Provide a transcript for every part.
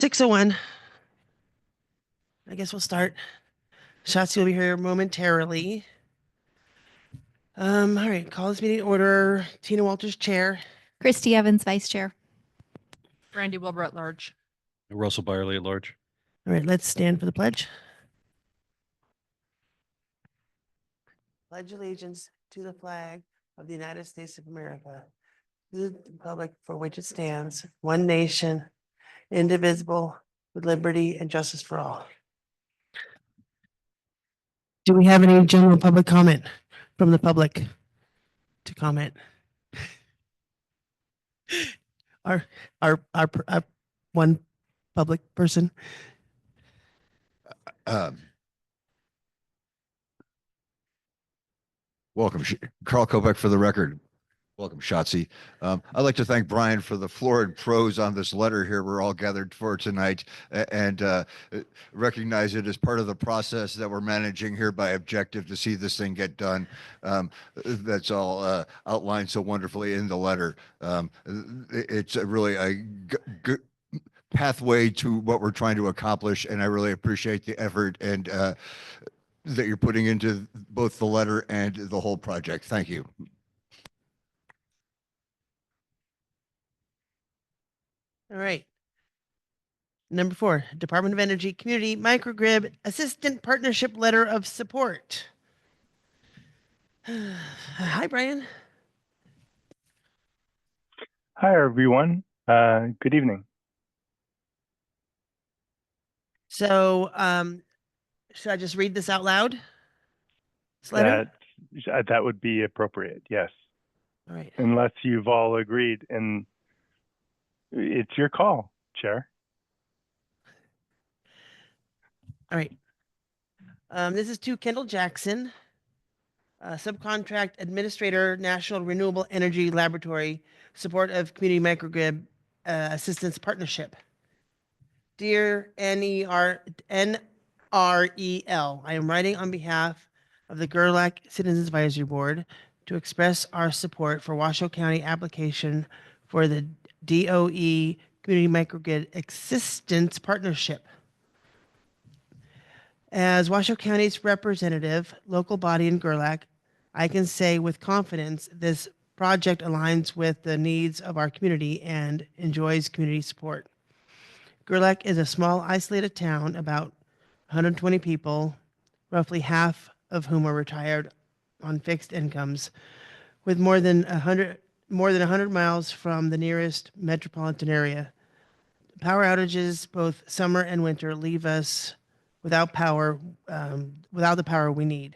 6:01. I guess we'll start. Shotzi will be here momentarily. All right, call this meeting to order. Tina Walters, chair. Christy Evans, vice chair. Brandy Wilbur at large. Russell Byerly at large. All right, let's stand for the pledge. Pledge allegiance to the flag of the United States of America, to the republic for which it stands, one nation, indivisible, with liberty and justice for all. Do we have any general public comment from the public to comment? Our one public person. Welcome, Carl Kobeck for the record. Welcome, Shotzi. I'd like to thank Brian for the florid prose on this letter here we're all gathered for tonight, and recognize it as part of the process that we're managing here by objective to see this thing get done. That's all outlined so wonderfully in the letter. It's really a good pathway to what we're trying to accomplish, and I really appreciate the effort and that you're putting into both the letter and the whole project. Thank you. All right. Number 4, Department of Energy Community Microgrid Assistant Partnership Letter of Support. Hi, Brian. Hi, everyone. Good evening. So, should I just read this out loud? This letter? That would be appropriate, yes. All right. Unless you've all agreed, and it's your call, Chair. All right. This is to Kendall Jackson, Subcontract Administrator, National Renewable Energy Laboratory, support of Community Microgrid Assistance Partnership. Dear NREL, I am writing on behalf of the Gerlach Citizens Advisory Board to express our support for Washoe County application for the DOE Community Microgrid Assistance Partnership. As Washoe County's representative, local body in Gerlach, I can say with confidence this project aligns with the needs of our community and enjoys community support. Gerlach is a small, isolated town, about 120 people, roughly half of whom are retired on fixed incomes, with more than 100 miles from the nearest metropolitan area. Power outages, both summer and winter, leave us without power, without the power we need.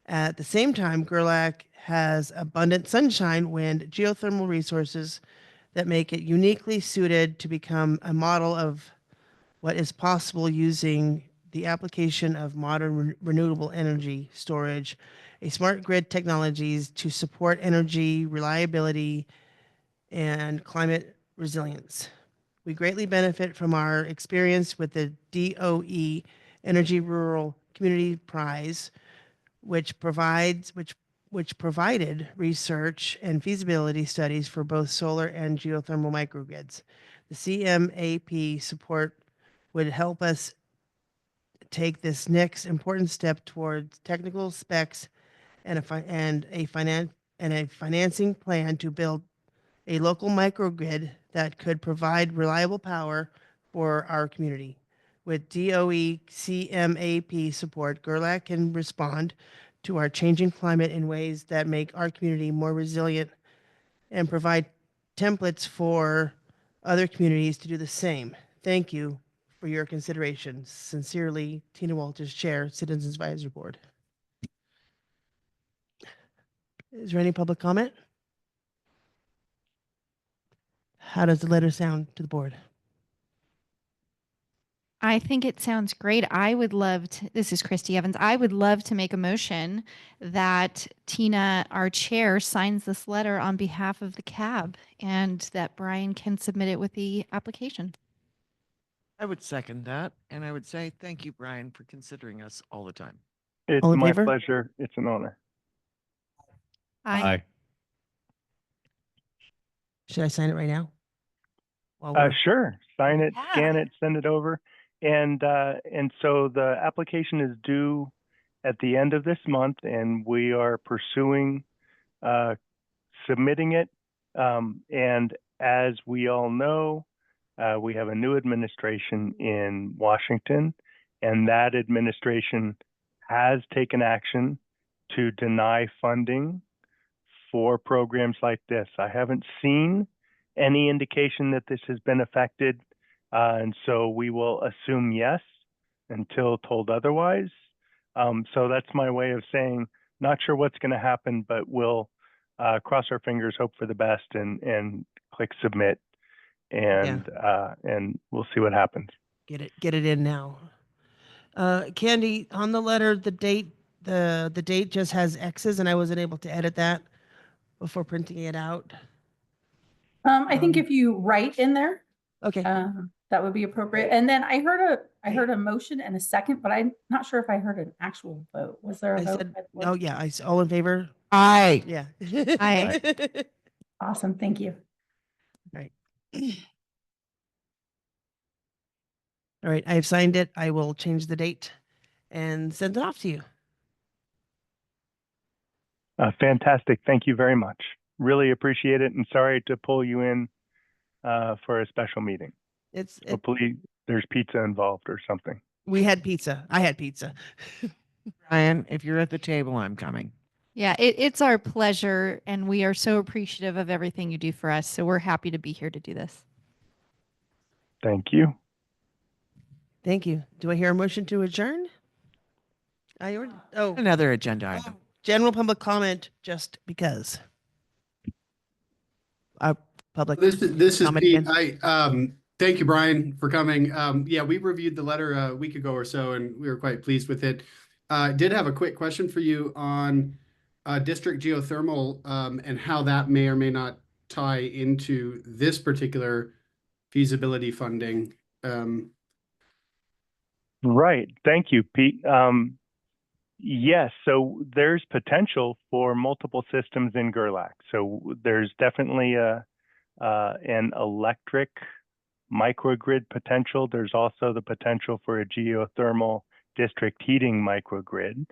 At the same time, Gerlach has abundant sunshine, wind, geothermal resources that make it uniquely suited to become a model of what is possible using the application of modern renewable energy storage, a smart grid technologies to support energy reliability and climate resilience. We greatly benefit from our experience with the DOE Energy Rural Community Prize, which provided research and feasibility studies for both solar and geothermal microgrids. The CMAP support would help us take this next important step towards technical specs and a financing plan to build a local microgrid that could provide reliable power for our community. With DOE CMAP support, Gerlach can respond to our changing climate in ways that make our community more resilient and provide templates for other communities to do the same. Thank you for your consideration. Sincerely, Tina Walters, Chair, Citizens Advisory Board. Is there any public comment? How does the letter sound to the board? I think it sounds great. I would love to, this is Christy Evans. I would love to make a motion that Tina, our chair, signs this letter on behalf of the CAB and that Brian can submit it with the application. I would second that. And I would say thank you, Brian, for considering us all the time. It's All in my favor? pleasure. It's an honor. Aye. Should I sign it right now? while we're, Sure. Sign it, Yeah. scan it, send it over. And so the application is due at the end of this month, and we are pursuing uh, submitting it. And as we all know, we have a new administration in Washington, and that administration has taken action to deny funding for programs like this. I haven't seen any indication that this has been affected, and so we will assume yes until told otherwise. So that's my way of saying not sure what's going to happen, but we'll cross our fingers, hope for the best, and click submit, and we'll see what happens. get it in now. Candy, on the letter, the date just has X's, and I wasn't able to edit that before printing it out. I think if you write in there, Okay, that would be appropriate. And then I heard a motion and a second, but I'm not sure if I heard an actual vote. Was there a I vote? said, by the board? oh yeah, all in favor? Aye. Yeah. Aye. Awesome. Thank you. Right. All right, I have signed it. I will change the date and send it off to you. Fantastic. Thank you very much. Really appreciate it, and sorry to pull you in for a special meeting. Hopefully there's pizza involved or something. We had pizza. I had pizza. Brian, if you're at the table, I'm coming. Yeah, it's our pleasure, and we are so appreciative of everything you do for us. So we're happy to be here to do this. Thank you. Thank you. Do I hear a motion to adjourn? I already, Another agenda item. general public comment, just because. Public. This is comment Pete. again. Thank you, Brian, for coming. Yeah, we reviewed the letter a week ago or so, and we were quite pleased with it. Did have a quick question for you on district geothermal and how that may or may not tie into this particular feasibility funding. Right. Thank you, Pete. Yes, so there's potential for multiple systems in Gerlach. So there's definitely an electric microgrid potential. There's also the potential for a geothermal district heating microgrid.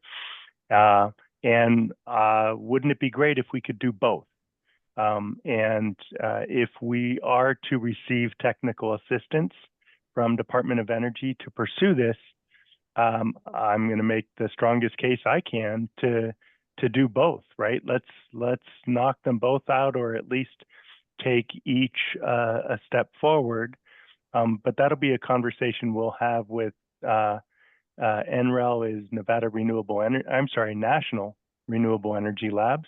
And wouldn't it be great if we could do both? And if we are to receive technical assistance from Department of Energy to pursue this, I'm going to make the strongest case I can to do both. Right? Let's knock them both out, or at least take each a step forward. But that'll be a conversation we'll have with NREL, is National Renewable Energy Labs,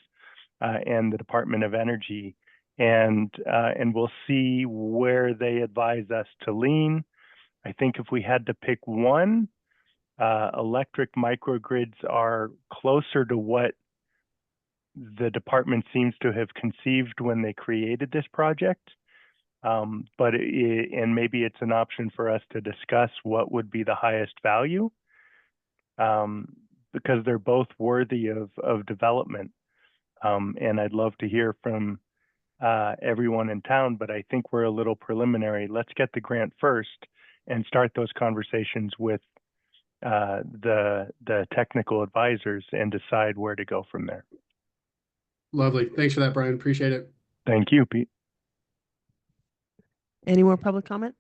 and the Department of Energy, and we'll see where they advise us to lean. I think if we had to pick one, electric microgrids are closer to what the department seems to have conceived when they created this project. But maybe it's an option for us to discuss what would be the highest value, because they're both worthy of development. And I'd love to hear from everyone in town, but I think we're a little preliminary. Let's get the grant first and start those conversations with the technical advisors and decide where to go from there. Lovely. Thanks for that, Brian. Appreciate it. Thank you, Pete. Any more public comment?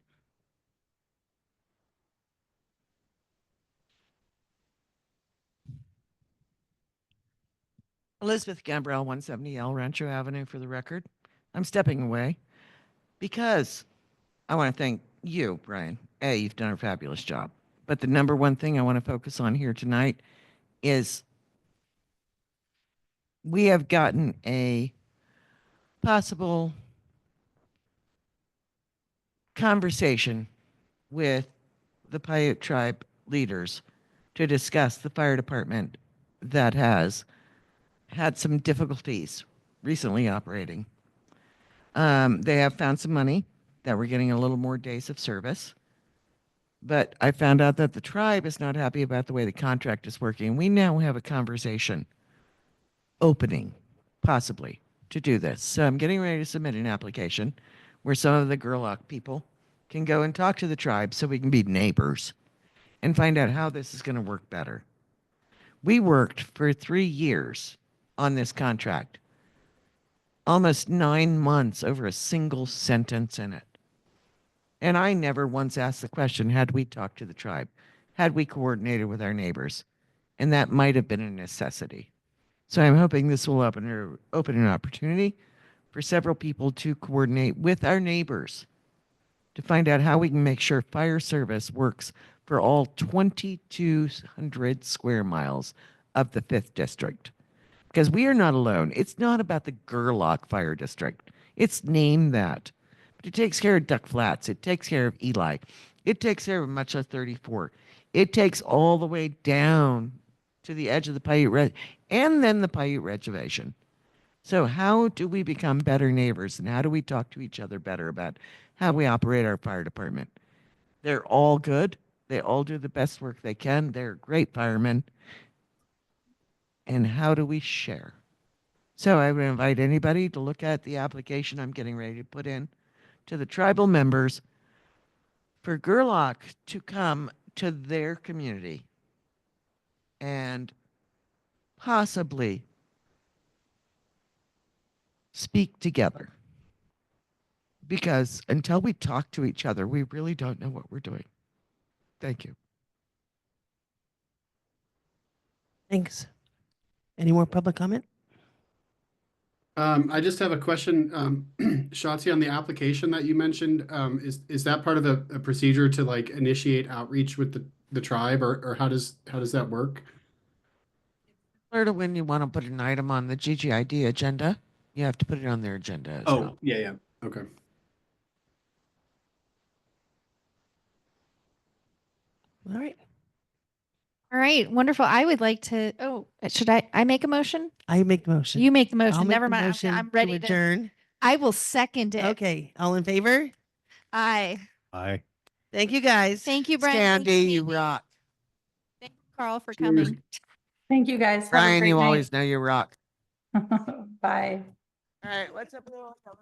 Elizabeth Gambrell, 170 El Rancho Avenue, for the record. I'm stepping away because I want to thank you, Brian. You've done a fabulous job. But the number one thing I want to focus on here tonight is we have gotten a possible conversation with the Paiute tribe leaders to discuss the fire department that has had some difficulties recently operating. They have found some money that we're getting a little more days of service. But I found out that the tribe is not happy about the way the contract is working. We now have a conversation opening, possibly, to do this. So I'm getting ready to submit an application where some of the Gerlach people can go and talk to the tribe so we can be neighbors and find out how this is going to work better. We worked for 3 years on this contract, almost 9 months over a single sentence in it. And I never once asked the question, had we talked to the tribe? Had we coordinated with our neighbors? And that might have been a necessity. So I'm hoping this will open an opportunity for several people to coordinate with our neighbors to find out how we can make sure fire service works for all 2,200 square miles of the 5th district. Because we are not alone. It's not about the Gerlach Fire District. It's named that. But it takes care of Duck Flats. It takes care of Eli. It takes care of Much Less 34. It takes all the way down to the edge of the Paiute Red and then the Paiute Reservation. So how do we become better neighbors, and how do we talk to each other better about how we operate our fire department? They're all good. They all do the best work they can. They're great firemen. And how do we share? So I would invite anybody to look at the application I'm getting ready to put in to the tribal members for Gerlach to come to their community and possibly speak together. Because until we talk to each other, we really don't know what we're doing. Thank you. Thanks. Any more public comment? I just have a question, Shotzi, on the application that you mentioned. Is that part of the a procedure to like initiate outreach with the tribe, or how does that work? Similar to when you want to put an item on the GGID agenda, you have to put it on their agenda as well. Oh, yeah, okay. All right. All right, wonderful. I would like to, should I make a motion? I make the motion. You make the I'll motion. make Never the mind. motion I'm ready to, adjourn. I will second it. Okay. All in favor? Aye. Aye. Thank you, guys. Thank you, Brian. Thank Sandy, you Amy. rock. Thank you, Carl, for Cheers. coming. Thank you, guys. Have a Brian, great you night. always know you rock. Bye. All right, what's up, little fellas?